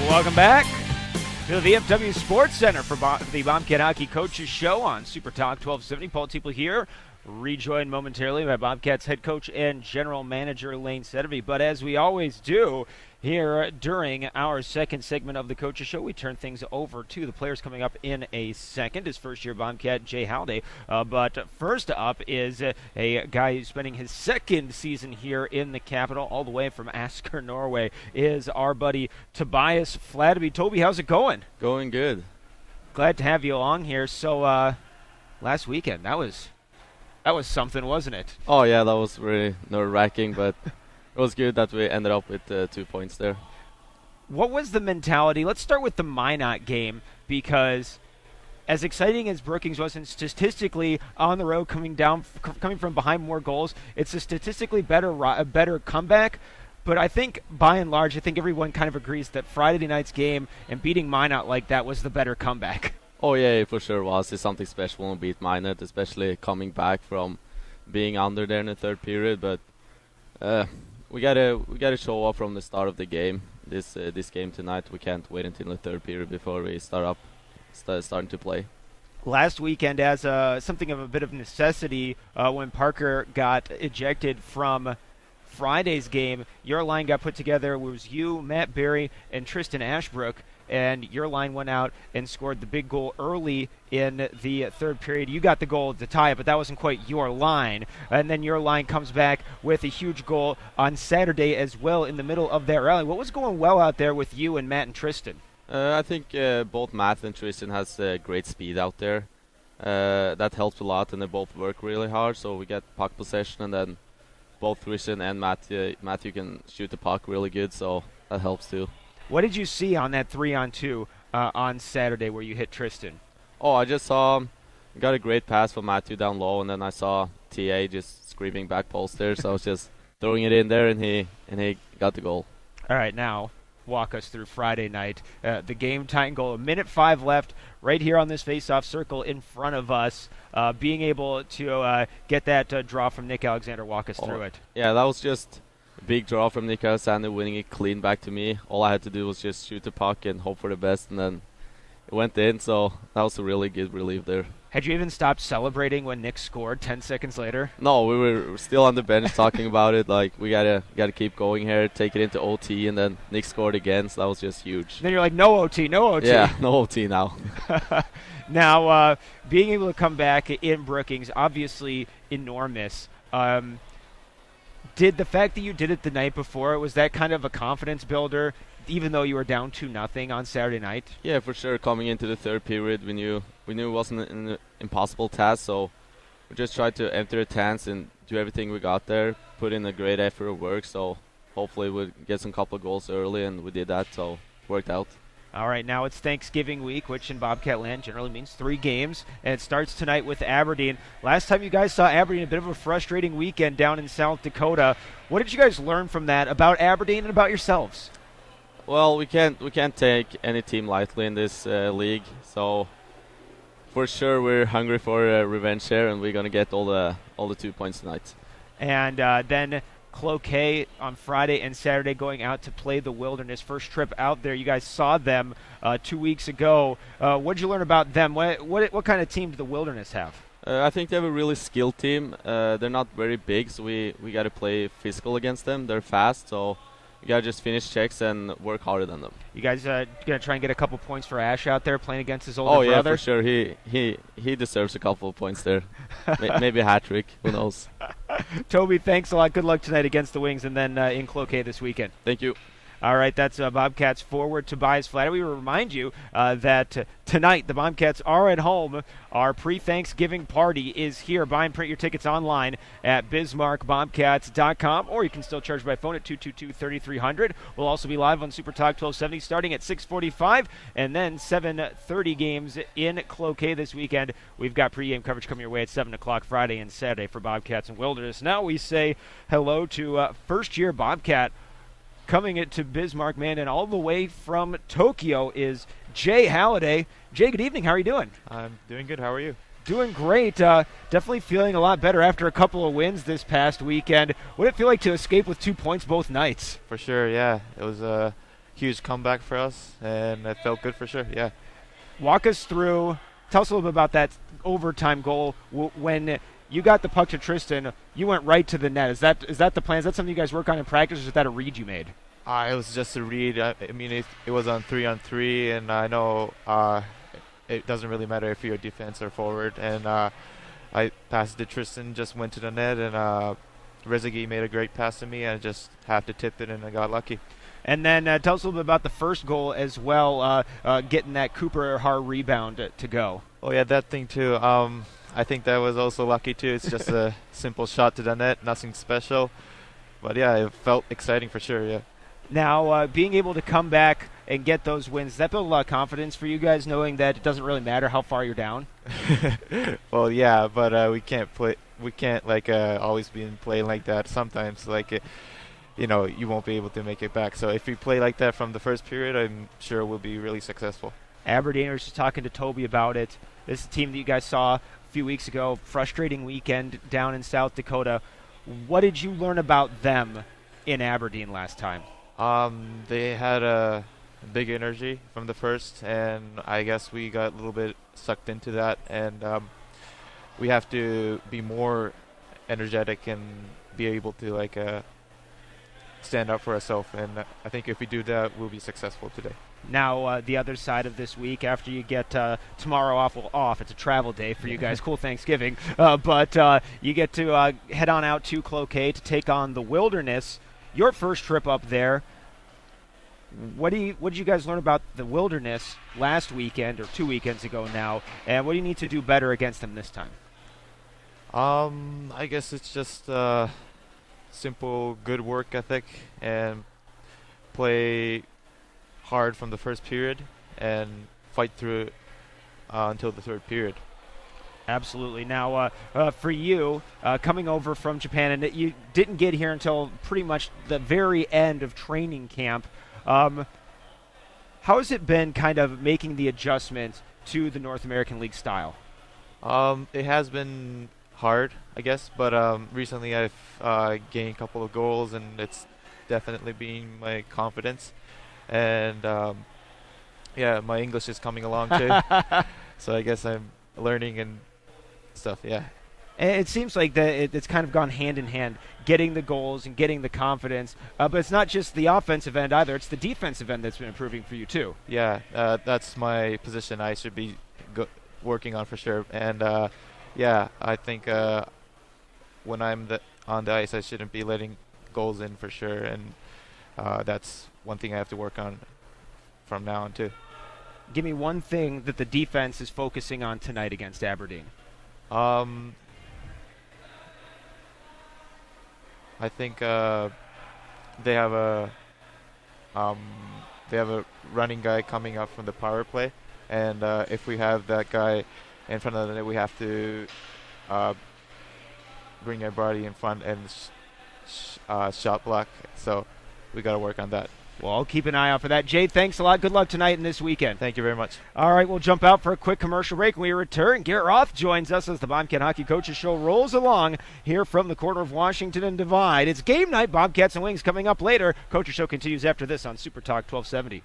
Welcome back to the VFW Sports Center for the Bobcat Hockey Coaches Show on Super Talk 1270. Paul Teeple here, rejoined momentarily by Bobcats head coach and general manager Lane Fladeby. But as we always do here during our second segment of the Coaches Show, we turn things over to the players coming up in a second. His first-year Bobcat, Jiei Halliday. But first up is a guy who's spending his second season here in the capital, all the way from Asker, Norway, is our buddy Tobias Fladeby. Toby, how's it going? Going good. Glad to have you along here. So last weekend, that was something, wasn't it? Oh, yeah, that was really nerve-wracking, but it was good that we ended up with 2 points there. What was the mentality? Let's start with the Minot game, because as exciting as Brookings was, and statistically on the road coming from behind more goals, it's a statistically better comeback. But I think, by and large, everyone kind of agrees that Friday night's game and beating Minot like that was the better comeback. Oh, yeah, it for sure was. It's something special when we beat Minot, especially coming back from being under there in the third period. But we gotta show up from the start of the game. This game tonight, we can't wait until the third period before we starting to play. Last weekend, as something of a bit of necessity, when Parker got ejected from Friday's game, your line got put together. It was you, Matt Berry, and Tristan Ashbrook, and your line went out and scored the big goal early in the third period. You got the goal to tie it, but that wasn't quite your line. And then your line comes back with a huge goal on Saturday as well in the middle of that rally. What was going well out there with you and Matt and Tristan? I think both Matt and Tristan has great speed out there. That helps a lot, and they both work really hard. So we get puck possession, and then both Tristan and Matthew can shoot the puck really good, so that helps too. What did you see on that 3-on-2 on Saturday where you hit Tristan? Oh, I just got a great pass from Matthew down low, and then I saw TA just screaming back post there, so I was just throwing it in there, and he got the goal. All right, now walk us through Friday night. The game-tying goal, 1:05 left, right here on this face-off circle in front of us. Being able to get that draw from Nick Alexander, walk us through it. Yeah, that was just a big draw from Nick Alexander, winning it clean back to me. All I had to do was just shoot the puck and hope for the best, and then it went in, so that was a really good relief there. Had you even stopped celebrating when Nick scored 10 seconds later? No, we were still on the bench talking about it. Like, we gotta keep going here, take it into OT, and then Nick scored again, so that was just huge. And then you're like, no OT, no OT. Yeah, no OT now. Now, being able to come back in Brookings, obviously enormous. Did the fact that you did it the night before, was that kind of a confidence builder, even though you were down 2-0 on Saturday night? Yeah, for sure. Coming into the third period, we knew it wasn't an impossible task, so we just tried to enter the tanks and do everything we got there, put in a great effort of work, so hopefully we'll get some couple of goals early, and we did that, so it worked out. All right, now it's Thanksgiving week, which in Bobcat land generally means 3 games, and it starts tonight with Aberdeen. Last time you guys saw Aberdeen, a bit of a frustrating weekend down in South Dakota. What did you guys learn from that about Aberdeen and about yourselves? Well, we can't take any team lightly in this league, so for sure we're hungry for revenge here, and we're gonna get all the 2 points tonight. And then Cloquet on Friday and Saturday going out to play the Wilderness. First trip out there. You guys saw them 2 weeks ago. What did you learn about them? What kind of team do the Wilderness have? I think they have a really skilled team. They're not very big, so we got to play physical against them. They're fast, so we got to just finish checks and work harder than them. You guys going to try and get a couple points for Ash out there playing against his older brother? Oh, yeah, for sure. He deserves a couple of points there. Maybe a hat trick. Who knows? Toby, thanks a lot. Good luck tonight against the Wings and then in Cloquet this weekend. Thank you. All right, that's Bobcats forward Tobias Fladeby. We remind you that tonight the Bobcats are at home. Our pre-Thanksgiving party is here. Buy and print your tickets online at bismarck.youtube.com, or you can still charge by phone at 222-3300. We'll also be live on Super Talk 1270 starting at 6:45, and then 7:30 games in Cloquet this weekend. We've got pregame coverage coming your way at 7 o'clock Friday and Saturday for Bobcats and Wilderness. Now we say hello to first-year Bobcat coming to Bismarck, man, and all the way from Tokyo is Jiei Halliday. Jay, good evening. How are you doing? I'm doing good. How are you? Doing great. Definitely feeling a lot better after a couple of wins this past weekend. What did it feel like to escape with 2 points both nights? For sure, yeah. It was a huge comeback for us, and it felt good for sure. Yeah. Walk us through. Tell us a little bit about that overtime goal. When you got the puck to Tristan, you went right to the net. Is that the plan? Is that something you guys work on in practice, or is that a read you made? It was just a read. I mean, it was on 3-on-3, and I know it doesn't really matter if you're a defense or forward. And I passed to Tristan, just went to the net, and Rezegi made a great pass to me. I just had to tip it, and I got lucky. And then tell us a little bit about the first goal as well, getting that Cooper Har rebound to go. Oh, yeah, that thing too. I think that was also lucky too. It's just a simple shot to the net, nothing special. But yeah, it felt exciting for sure, yeah. Now, being able to come back and get those wins, that built a lot of confidence for you guys, knowing that it doesn't really matter how far you're down? Well, yeah, but we can't always be playing like that. Sometimes, you won't be able to make it back. So if we play like that from the first period, I'm sure we'll be really successful. Aberdeen, was just talking to Toby about it. This is a team that you guys saw a few weeks ago, frustrating weekend down in South Dakota. What did you learn about them in Aberdeen last time? They had a big energy from the first, and I guess we got a little bit sucked into that, and we have to be more energetic and be able to stand up for ourselves, and I think if we do that, we'll be successful today. Now, the other side of this week, after you get tomorrow off, it's a travel day for you guys. Cool Thanksgiving. But you get to head on out to Cloquet to take on the Wilderness. Your first trip up there. What did you guys learn about the Wilderness last weekend or 2 weekends ago now, and what do you need to do better against them this time? I guess it's just simple good work ethic and play hard from the first period and fight through it until the third period. Absolutely. Now, for you, coming over from Japan, and you didn't get here until pretty much the very end of training camp, how has it been kind of making the adjustment to the North American League style? It has been hard, I guess, but recently I've gained a couple of goals, and it's definitely been my confidence. And yeah, my English is coming along too. So I guess I'm learning and stuff, yeah. And it seems like that it's kind of gone hand in hand, getting the goals and getting the confidence. But it's not just the offensive end either. It's the defensive end that's been improving for you too. Yeah, that's my position I should be working on for sure. And yeah, I think when I'm on the ice, I shouldn't be letting goals in for sure. And that's one thing I have to work on from now on too. Give me one thing that the defense is focusing on tonight against Aberdeen. I think they have a running guy coming up from the power play, and if we have that guy in front of the net, we have to bring our body in front and shot block. So we got to work on that. Well, I'll keep an eye out for that. Jay, thanks a lot. Good luck tonight and this weekend. Thank you very much. All right, we'll jump out for a quick commercial break. When we return, Garrett Roth joins us as the Bobcat Hockey Coaches Show rolls along here from the corner of Washington and Divide. It's game night. Bobcats and Wings coming up later. Coaches Show continues after this on Super Talk 1270.